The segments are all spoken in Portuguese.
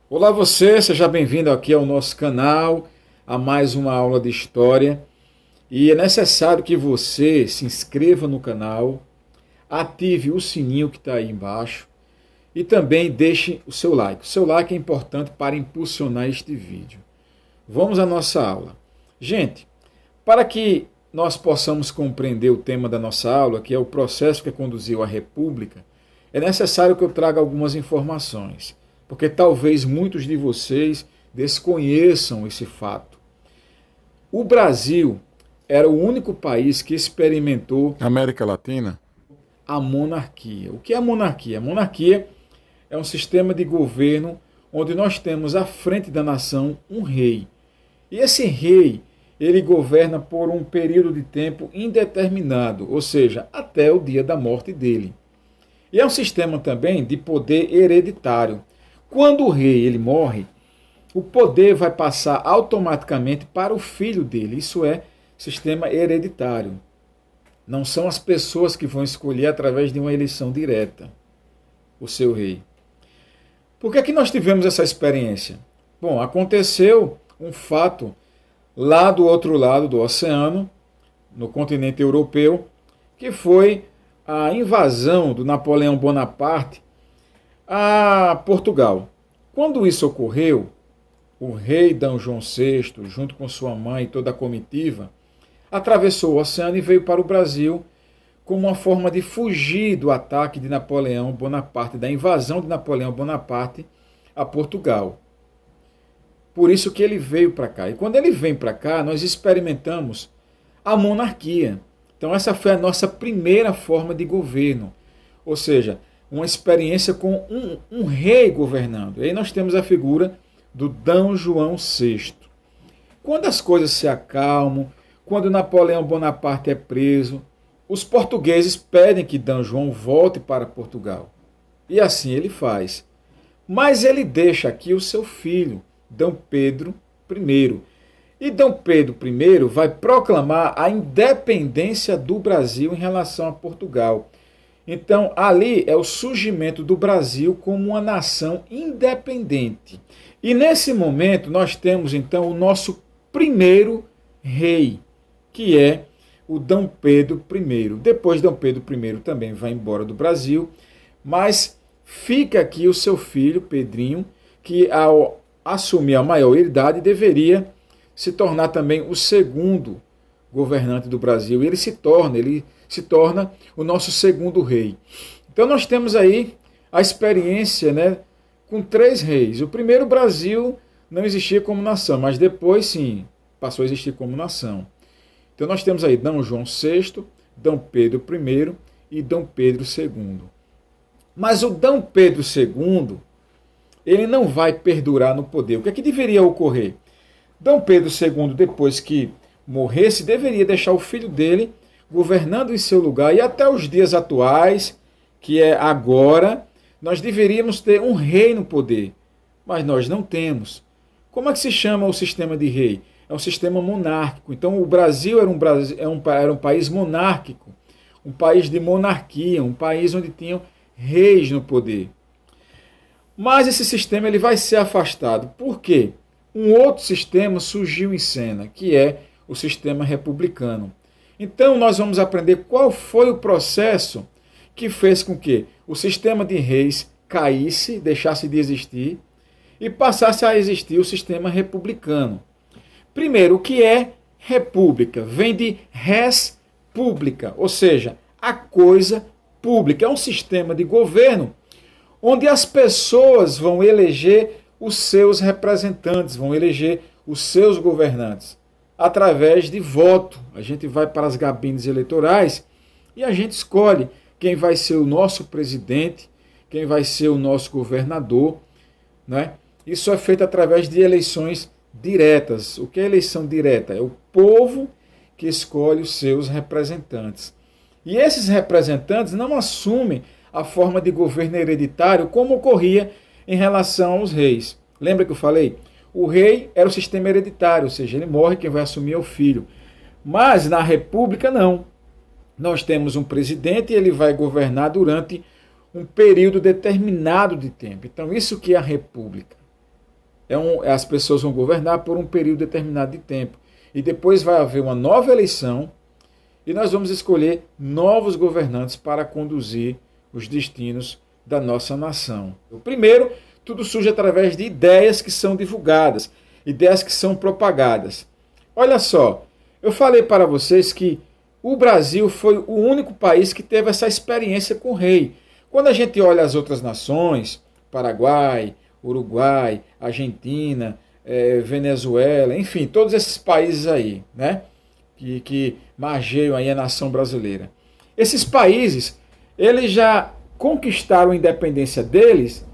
Olá você, seja bem-vindo aqui ao nosso canal, a mais uma aula de história. E é necessário que você se inscreva no canal, ative o sininho que está aí embaixo e também deixe o seu like. O seu like é importante para impulsionar este vídeo. Vamos à nossa aula. Gente, para que nós possamos compreender o tema da nossa aula, que é o processo que conduziu à República, é necessário que eu traga algumas informações, porque talvez muitos de vocês desconheçam esse fato. O Brasil era o único país que experimentou América Latina? a monarquia. O que é a monarquia? A monarquia é um sistema de governo onde nós temos à frente da nação um rei. E esse rei, ele governa por um período de tempo indeterminado, ou seja, até o dia da morte dele. E é um sistema também de poder hereditário. Quando o rei ele morre, o poder vai passar automaticamente para o filho dele. Isso é sistema hereditário. Não são as pessoas que vão escolher através de uma eleição direta o seu rei. Por que é que nós tivemos essa experiência? Bom, aconteceu um fato lá do outro lado do oceano, no continente europeu, que foi a invasão do Napoleão Bonaparte a Portugal. Quando isso ocorreu, o rei D. João VI, junto com sua mãe e toda a comitiva, atravessou o oceano e veio para o Brasil como uma forma de fugir do ataque de Napoleão Bonaparte, da invasão de Napoleão Bonaparte a Portugal. Por isso que ele veio para cá. E quando ele vem para cá, nós experimentamos a monarquia. Então essa foi a nossa primeira forma de governo. Ou seja, uma experiência com um rei governando. E aí nós temos a figura do D. João VI. Quando as coisas se acalmam, quando Napoleão Bonaparte é preso, os portugueses pedem que D. João volte para Portugal. E assim ele faz. Mas ele deixa aqui o seu filho, D. Pedro I. E D. Pedro I vai proclamar a independência do Brasil em relação a Portugal. Então, ali é o surgimento do Brasil como uma nação independente. E nesse momento nós temos então o nosso primeiro rei, que é o D. Pedro I. Depois D. Pedro I também vai embora do Brasil, mas fica aqui o seu filho, Pedrinho, que ao assumir a maioridade deveria se tornar também o segundo governante do Brasil. E ele se torna o nosso segundo rei. Então nós temos aí a experiência, né, com três reis. O primeiro, Brasil não existia como nação, mas depois sim, passou a existir como nação. Então nós temos aí D. João VI, D. Pedro I e D. Pedro II. Mas o D. Pedro II, ele não vai perdurar no poder. O que é que deveria ocorrer? D. Pedro II, depois que morresse, deveria deixar o filho dele governando em seu lugar. E até os dias atuais, que é agora, nós deveríamos ter um rei no poder. Mas nós não temos. Como é que se chama o sistema de rei? É um sistema monárquico. Então o Brasil era um país monárquico, um país de monarquia, um país onde tinham reis no poder. Mas esse sistema ele vai ser afastado. Por quê? Um outro sistema surgiu em cena, que é o sistema republicano. Então nós vamos aprender qual foi o processo que fez com que o sistema de reis caísse, deixasse de existir e passasse a existir o sistema republicano. Primeiro, o que é república? Vem de res pública, ou seja, a coisa pública. É um sistema de governo onde as pessoas vão eleger os seus representantes, vão eleger os seus governantes através de voto. A gente vai para as cabines eleitorais e a gente escolhe quem vai ser o nosso presidente, quem vai ser o nosso governador, né? Isso é feito através de eleições diretas. O que é eleição direta? É o povo que escolhe os seus representantes. E esses representantes não assumem a forma de governo hereditário como ocorria em relação aos reis. Lembra que eu falei? O rei era o sistema hereditário, ou seja, ele morre, quem vai assumir é o filho. Mas na república não. Nós temos um presidente e ele vai governar durante um período determinado de tempo. Então isso que é a república. As pessoas vão governar por um período determinado de tempo. E depois vai haver uma nova eleição e nós vamos escolher novos governantes para conduzir os destinos da nossa nação. Primeiro, tudo surge através de ideias que são divulgadas, ideias que são propagadas. Olha só, eu falei para vocês que o Brasil foi o único país que teve essa experiência com o rei. Quando a gente olha as outras nações, Paraguai, Uruguai, Argentina, Venezuela, enfim, todos esses países aí, né, que margeiam aí a nação brasileira. Esses países, eles já conquistaram a independência deles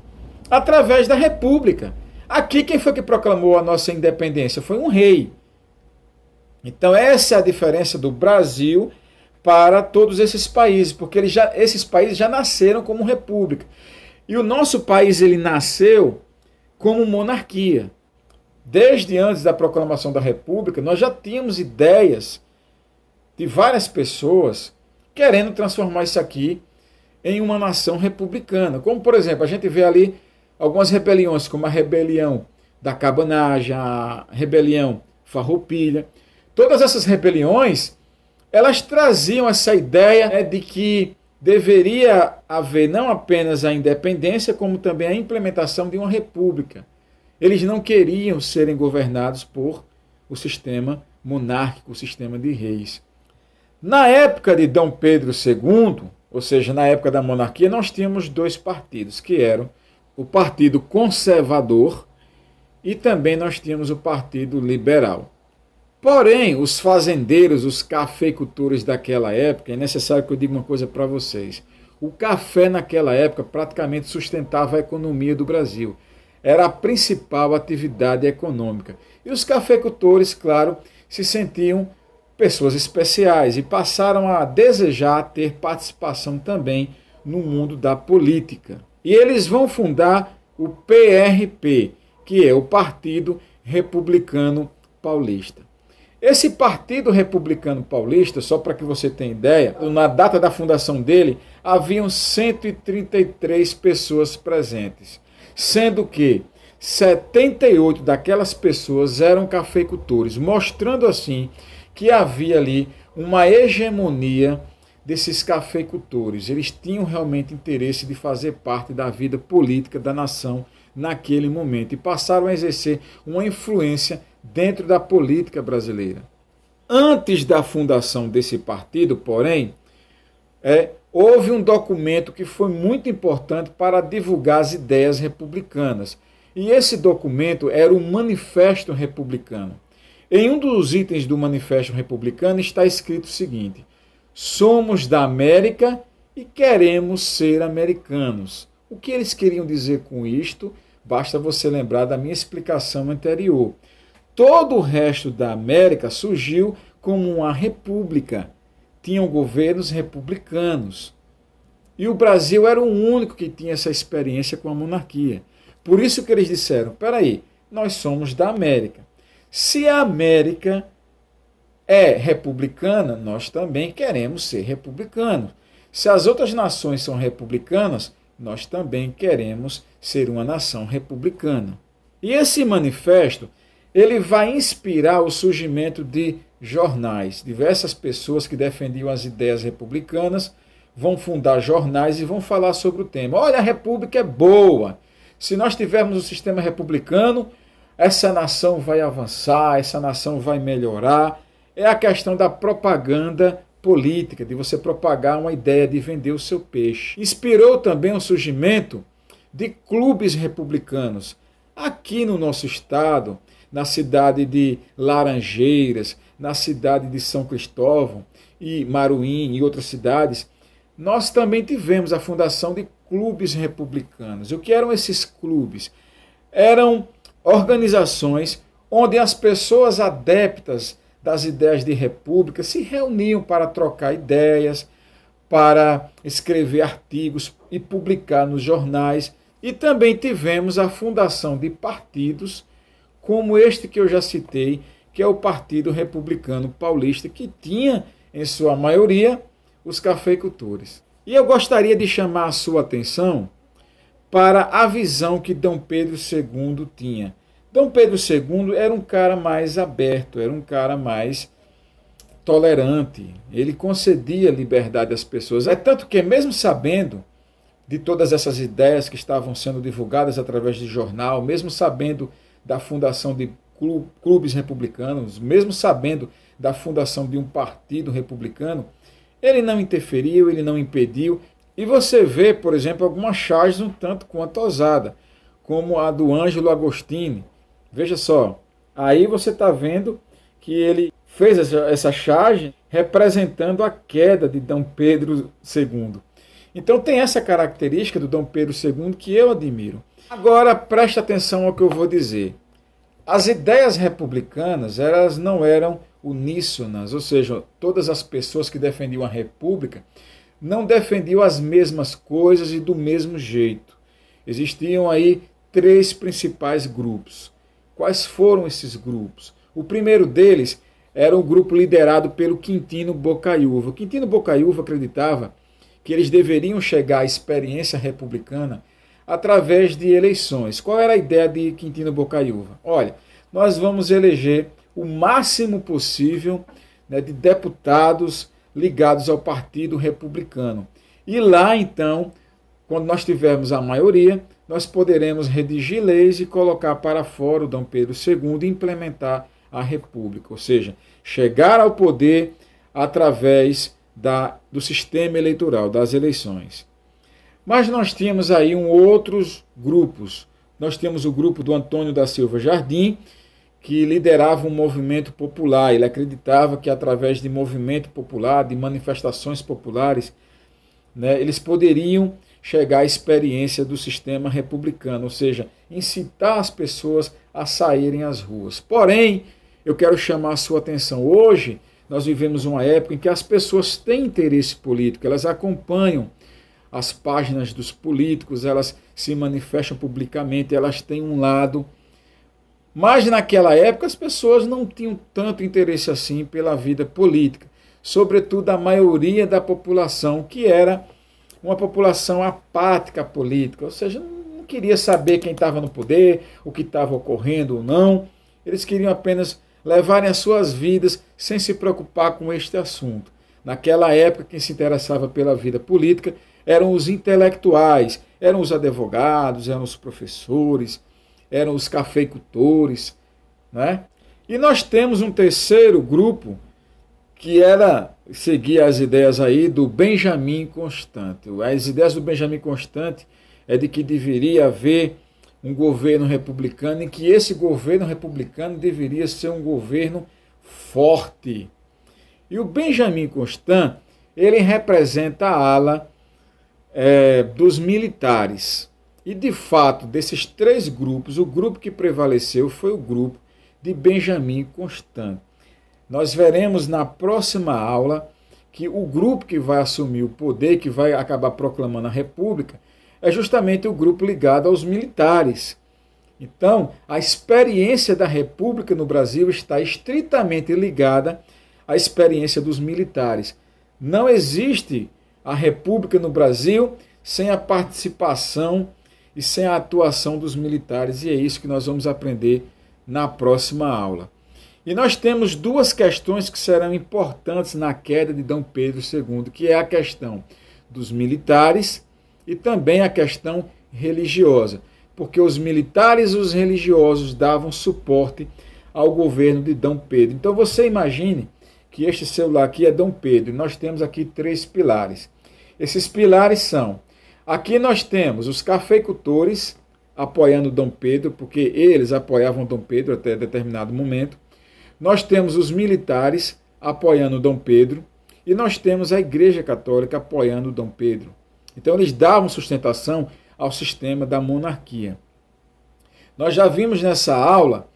através da república. Aqui quem foi que proclamou a nossa independência? Foi um rei. Então essa é a diferença do Brasil para todos esses países, porque esses países já nasceram como república. E o nosso país ele nasceu como monarquia. Desde antes da proclamação da república, nós já tínhamos ideias de várias pessoas querendo transformar isso aqui em uma nação republicana. Como, por exemplo, a gente vê ali algumas rebeliões, como a rebelião da cabanagem, a rebelião farroupilha. Todas essas rebeliões, elas traziam essa ideia de que deveria haver não apenas a independência, como também a implementação de uma república. Eles não queriam serem governados por o sistema monárquico, o sistema de reis. Na época de Dom Pedro II, ou seja, na época da monarquia, nós tínhamos dois partidos, que eram o Partido Conservador e também nós tínhamos o Partido Liberal. Porém, os fazendeiros, os cafeicultores daquela época, é necessário que eu diga uma coisa para vocês. O café naquela época praticamente sustentava a economia do Brasil. Era a principal atividade econômica. E os cafeicultores, claro, se sentiam pessoas especiais e passaram a desejar ter participação também no mundo da política. E eles vão fundar o PRP, que é o Partido Republicano Paulista. Esse Partido Republicano Paulista, só para que você tenha ideia, na data da fundação dele, haviam 133 pessoas presentes, sendo que 78 daquelas pessoas eram cafeicultores, mostrando assim que havia ali uma hegemonia desses cafeicultores. Eles tinham realmente interesse de fazer parte da vida política da nação naquele momento e passaram a exercer uma influência dentro da política brasileira. Antes da fundação desse partido, porém, houve um documento que foi muito importante para divulgar as ideias republicanas. E esse documento era o Manifesto Republicano. Em um dos itens do Manifesto Republicano está escrito o seguinte: somos da América e queremos ser americanos. O que eles queriam dizer com isto? Basta você lembrar da minha explicação anterior. Todo o resto da América surgiu como uma república. Tinham governos republicanos. E o Brasil era o único que tinha essa experiência com a monarquia. Por isso que eles disseram, peraí, nós somos da América. Se a América é republicana, nós também queremos ser republicanos. Se as outras nações são republicanas, nós também queremos ser uma nação republicana. E esse manifesto, ele vai inspirar o surgimento de jornais. Diversas pessoas que defendiam as ideias republicanas vão fundar jornais e vão falar sobre o tema. Olha, a república é boa. Se nós tivermos um sistema republicano, essa nação vai avançar, essa nação vai melhorar. É a questão da propaganda política, de você propagar uma ideia de vender o seu peixe. Inspirou também o surgimento de clubes republicanos. Aqui no nosso estado, na cidade de Laranjeiras, na cidade de São Cristóvão e Maruim e outras cidades, nós também tivemos a fundação de clubes republicanos. O que eram esses clubes? Eram organizações onde as pessoas adeptas das ideias de república se reuniam para trocar ideias, para escrever artigos e publicar nos jornais. E também tivemos a fundação de partidos, como este que eu já citei, que é o Partido Republicano Paulista, que tinha, em sua maioria, os cafeicultores. E eu gostaria de chamar a sua atenção para a visão que Dom Pedro II tinha Dom Pedro II era um cara mais aberto, era um cara mais tolerante, ele concedia liberdade às pessoas. É tanto que, mesmo sabendo de todas essas ideias que estavam sendo divulgadas através de jornal, mesmo sabendo da fundação de clubes republicanos, mesmo sabendo da fundação de um partido republicano, ele não interferiu, ele não impediu. E você vê, por exemplo, algumas charges um tanto quanto ousadas, como a do Ângelo Agostini. Veja só, aí você está vendo que ele fez essa charge representando a queda de Dom Pedro II. Então tem essa característica do Dom Pedro II que eu admiro. Agora preste atenção ao que eu vou dizer. As ideias republicanas, elas não eram uníssonas, ou seja, todas as pessoas que defendiam a república não defendiam as mesmas coisas e do mesmo jeito. Existiam aí 3 principais grupos. Quais foram esses grupos? O primeiro deles era um grupo liderado pelo Quintino Bocaiúva. O Quintino Bocaiúva acreditava que eles deveriam chegar à experiência republicana através de eleições. Qual era a ideia de Quintino Bocaiúva? Olha, nós vamos eleger o máximo possível, né, de deputados ligados ao Partido Republicano. E lá, então, quando nós tivermos a maioria, nós poderemos redigir leis e colocar para fora o Dom Pedro II e implementar a República, ou seja, chegar ao poder através do sistema eleitoral, das eleições. Mas nós tínhamos aí outros grupos. Nós temos o grupo do Antônio da Silva Jardim, que liderava um movimento popular. Ele acreditava que através de movimento popular, de manifestações populares, né, eles poderiam chegar à experiência do sistema republicano, ou seja, incitar as pessoas a saírem às ruas. Porém, eu quero chamar a sua atenção. Hoje, nós vivemos uma época em que as pessoas têm interesse político, elas acompanham as páginas dos políticos, elas se manifestam publicamente, elas têm um lado. Mas naquela época as pessoas não tinham tanto interesse assim pela vida política, sobretudo a maioria da população, que era uma população apática política, ou seja, não queria saber quem estava no poder, o que estava ocorrendo ou não, eles queriam apenas levarem as suas vidas sem se preocupar com este assunto. Naquela época, quem se interessava pela vida política eram os intelectuais, eram os advogados, eram os professores, eram os cafeicultores, né? E nós temos um terceiro grupo que seguia as ideias aí do Benjamin Constant. As ideias do Benjamin Constant é de que deveria haver um governo republicano e que esse governo republicano deveria ser um governo forte. E o Benjamin Constant, ele representa a ala dos militares. E, de fato, desses 3 grupos, o grupo que prevaleceu foi o grupo de Benjamin Constant. Nós veremos na próxima aula que o grupo que vai assumir o poder, que vai acabar proclamando a República, é justamente o grupo ligado aos militares. Então, a experiência da República no Brasil está estritamente ligada à experiência dos militares. Não existe a República no Brasil sem a participação e sem a atuação dos militares, e é isso que nós vamos aprender na próxima aula. E nós temos 2 questões que serão importantes na queda de Dom Pedro II, que é a questão dos militares e também a questão religiosa, porque os militares e os religiosos davam suporte ao governo de Dom Pedro. Então você imagine que este celular aqui é Dom Pedro, e nós temos aqui 3 pilares. Esses pilares são: aqui nós temos os cafeicultores apoiando Dom Pedro, porque eles apoiavam Dom Pedro até determinado momento. Nós temos os militares apoiando Dom Pedro e nós temos a Igreja Católica apoiando Dom Pedro. Então eles davam sustentação ao sistema da monarquia. Nós já vimos nessa aula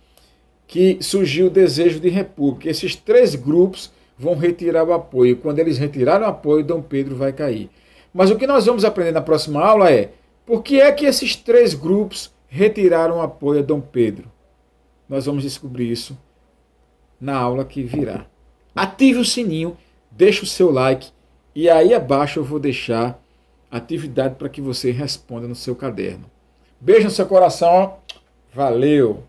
que surgiu o desejo de república. Esses 3 grupos vão retirar o apoio. Quando eles retiraram o apoio, Dom Pedro vai cair. Mas o que nós vamos aprender na próxima aula é por que é que esses 3 grupos retiraram o apoio a Dom Pedro. Nós vamos descobrir isso na aula que virá. Ative o sininho, deixe o seu like e aí abaixo eu vou deixar atividade para que você responda no seu caderno. Beijo no seu coração. Valeu!